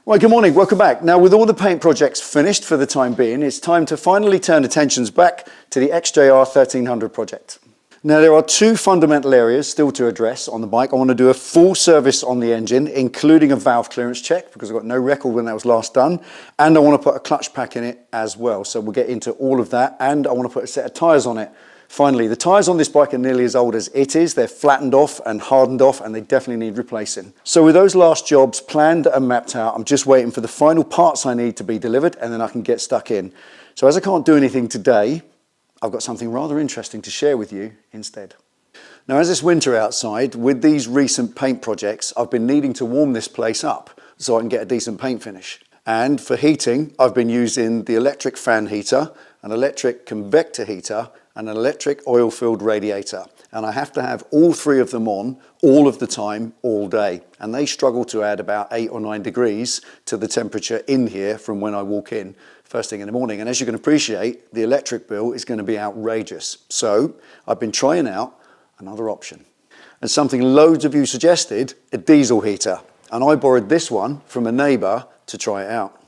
Right, good morning, welcome back. Now, with all the paint projects finished for the time being, it's time to finally turn attentions back to the XJR 1300 project. Now, there are two fundamental areas still to address on the bike. I want to do a full service on the engine, including a valve clearance check, because I've got no record when that was last done, and I want to put a clutch pack in it as well. So we'll get into all of that, and I want to put a set of tyres on it. Finally, the tyres on this bike are nearly as old as it is. They're flattened off and hardened off, and they definitely need replacing. So with those last jobs planned and mapped out, I'm just waiting for the final parts I need to be delivered, and then I can get stuck in. So as I can't do anything today, I've got something rather interesting to share with you instead. Now, as it's winter outside, with these recent paint projects, I've been needing to warm this place up so I can get a decent paint finish. And for heating, I've been using the electric fan heater, an electric convector heater, and an electric oil-filled radiator. And I have to have all three of them on all of the time, all day. And they struggle to add about 8 or 9 degrees to the temperature in here from when I walk in first thing in the morning. And as you can appreciate, the electric bill is going to be outrageous. So I've been trying out another option. And something loads of you suggested, a diesel heater. And I borrowed this one from a neighbour to try it out.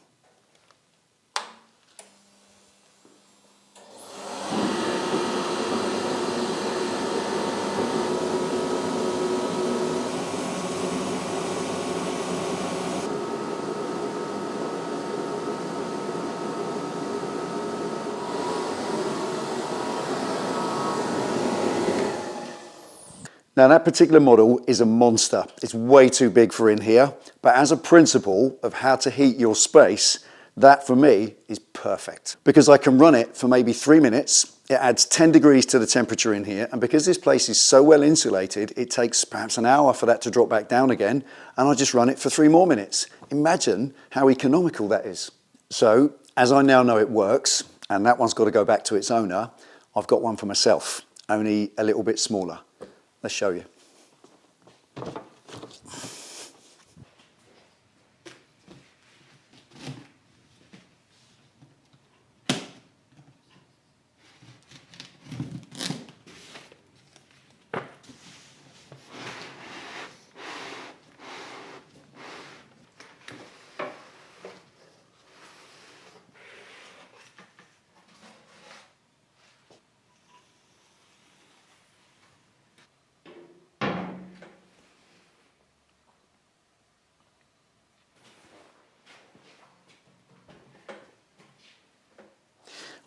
Now, that particular model is a monster. It's way too big for in here, but as a principle of how to heat your space, that for me is perfect. Because I can run it for maybe 3 minutes, it adds 10 degrees to the temperature in here, and because this place is so well insulated, it takes perhaps an hour for that to drop back down again, and I just run it for 3 more minutes. Imagine how economical that is. So, as I now know it works, and that one's got to go back to its owner, I've got one for myself, only a little bit smaller. Let's show you.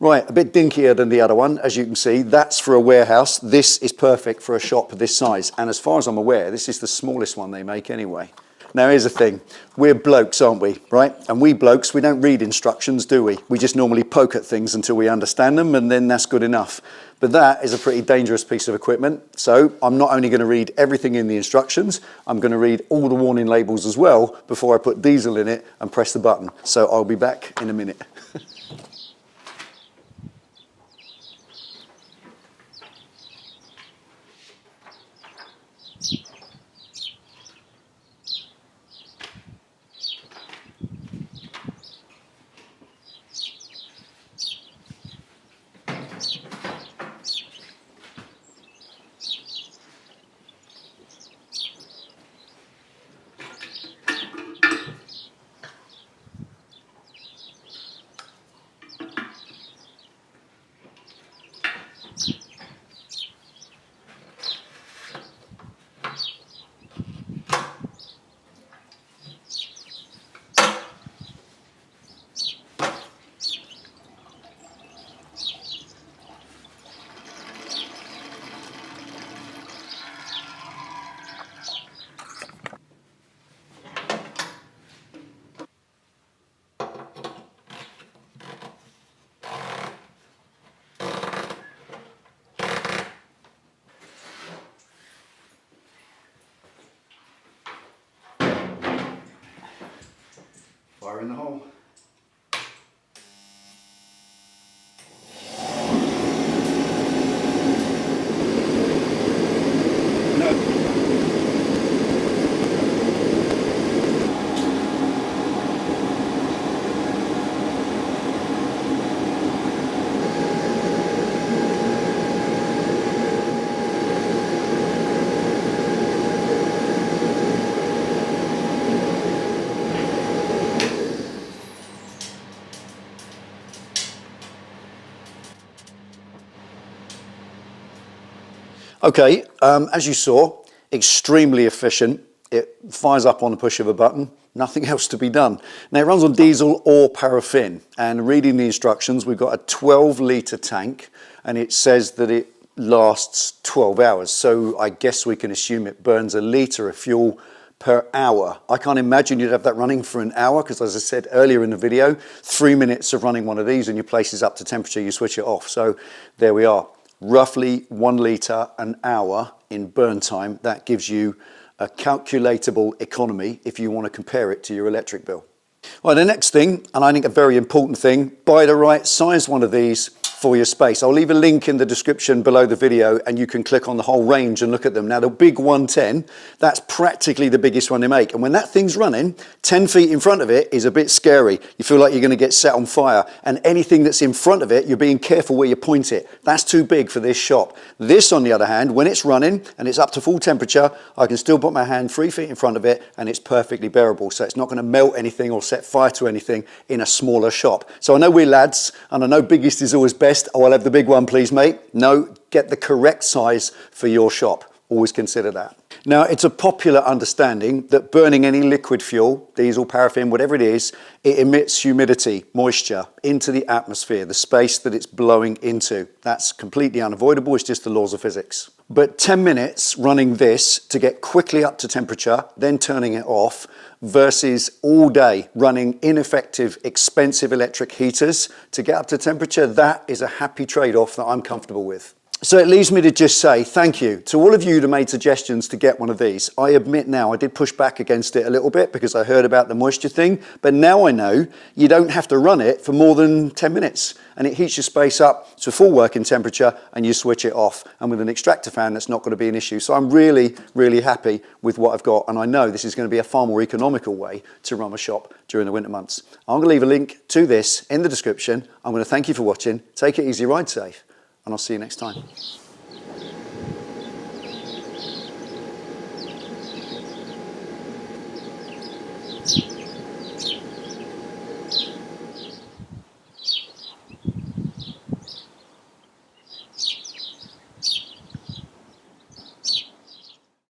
Right, a bit dinkier than the other one, as you can see. That's for a warehouse. This is perfect for a shop this size. And as far as I'm aware, this is the smallest one they make anyway. Now, here's the thing. We're blokes, aren't we, right? And we blokes, we don't read instructions, do we? We just normally poke at things until we understand them, and then that's good enough. But that is a pretty dangerous piece of equipment. So I'm not only going to read everything in the instructions, I'm going to read all the warning labels as well before I put diesel in it and press the button. So I'll be back in a minute. Fire in the hole. Okay, as you saw, extremely efficient. It fires up on the push of a button, nothing else to be done. Now it runs on diesel or paraffin, and reading the instructions, we've got a 12-litre tank, and it says that it lasts 12 hours. So I guess we can assume it burns a litre of fuel per hour. I can't imagine you'd have that running for an hour, because as I said earlier in the video, 3 minutes of running one of these and your place is up to temperature, you switch it off. So there we are, roughly 1 litre an hour in burn time. That gives you a calculatable economy if you want to compare it to your electric bill. Well, the next thing, and I think a very important thing, buy the right size one of these for your space. I'll leave a link in the description below the video and you can click on the whole range and look at them. Now the big 110, that's practically the biggest one they make. And when that thing's running, 10 feet in front of it is a bit scary. You feel like you're going to get set on fire, and anything that's in front of it, you're being careful where you point it. That's too big for this shop. This, on the other hand, when it's running and it's up to full temperature, I can still put my hand 3 feet in front of it and it's perfectly bearable. So it's not going to melt anything or set fire to anything in a smaller shop. So I know we're lads, and I know biggest is always best. Oh, I'll have the big one, please, mate. No, get the correct size for your shop. Always consider that. Now, it's a popular understanding that burning any liquid fuel, diesel, paraffin, whatever it is, it emits humidity, moisture into the atmosphere, the space that it's blowing into. That's completely unavoidable. It's just the laws of physics. But 10 minutes running this to get quickly up to temperature, then turning it off, versus all day running ineffective, expensive electric heaters to get up to temperature, that is a happy trade-off that I'm comfortable with. So it leaves me to just say thank you to all of you that made suggestions to get one of these. I admit now I did push back against it a little bit because I heard about the moisture thing, but now I know you don't have to run it for more than 10 minutes and it heats your space up to full working temperature and you switch it off. And with an extractor fan, that's not going to be an issue. So I'm really, really happy with what I've got, and I know this is going to be a far more economical way to run a shop during the winter months. I'm going to leave a link to this in the description. I'm going to thank you for watching. Take it easy, ride safe, and I'll see you next time.